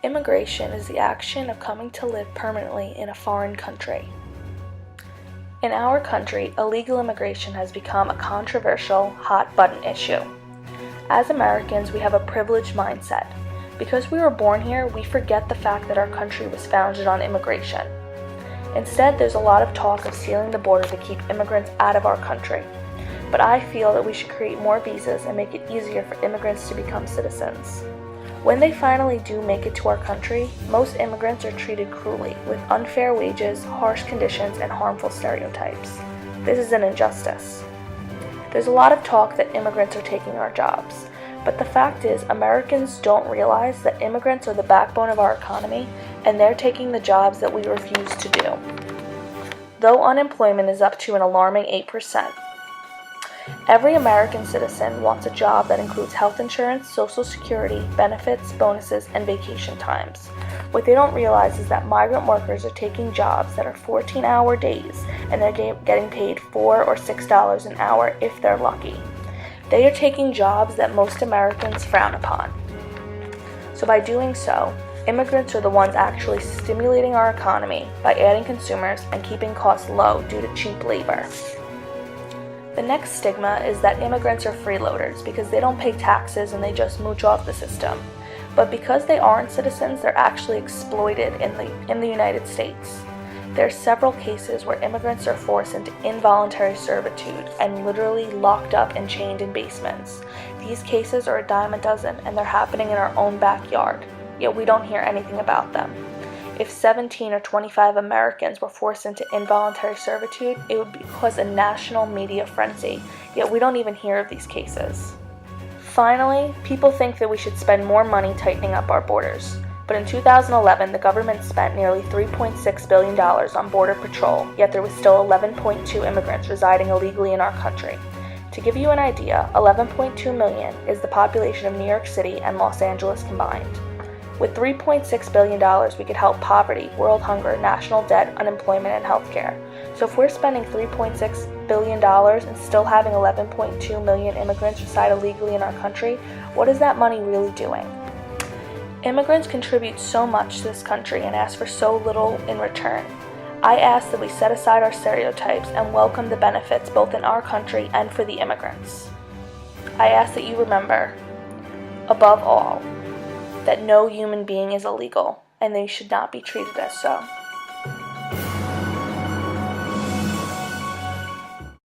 Immigration is the action of coming to live permanently in a foreign country. In our country, illegal immigration has become a controversial, hot-button issue. As Americans, we have a privileged mindset. Because we were born here, we forget the fact that our country was founded on immigration. Instead, there's a lot of talk of sealing the border to keep immigrants out of our country. But I feel that we should create more visas and make it easier for immigrants to become citizens. When they finally do make it to our country, most immigrants are treated cruelly, with unfair wages, harsh conditions, and harmful stereotypes. This is an injustice. There's a lot of talk that immigrants are taking our jobs, but the fact is Americans don't realize that immigrants are the backbone of our economy, and they're taking the jobs that we refuse to do. Though unemployment is up to an alarming 8%, every American citizen wants a job that includes health insurance, Social Security, benefits, bonuses, and vacation times. What they don't realize is that migrant workers are taking jobs that are 14-hour days, and they're getting paid $4 or $6 an hour if they're lucky. They are taking jobs that most Americans frown upon. So by doing so, immigrants are the ones actually stimulating our economy by adding consumers and keeping costs low due to cheap labor. The next stigma is that immigrants are freeloaders because they don't pay taxes and they just mooch off the system. But because they aren't citizens, they're actually exploited in the United States. There are several cases where immigrants are forced into involuntary servitude and literally locked up and chained in basements. These cases are a dime a dozen, and they're happening in our own backyard, yet we don't hear anything about them. If 17 or 25 Americans were forced into involuntary servitude, it would cause a national media frenzy, yet we don't even hear of these cases. Finally, people think that we should spend more money tightening up our borders. But in 2011, the government spent nearly $3.6 billion on border patrol, yet there was still 11.2 immigrants residing illegally in our country. To give you an idea, 11.2 million is the population of New York City and Los Angeles combined. With $3.6 billion, we could help poverty, world hunger, national debt, unemployment, and healthcare. So if we're spending $3.6 billion and still having 11.2 million immigrants reside illegally in our country, what is that money really doing? Immigrants contribute so much to this country and ask for so little in return. I ask that we set aside our stereotypes and welcome the benefits both in our country and for the immigrants. I ask that you remember, above all, that no human being is illegal, and they should not be treated as so.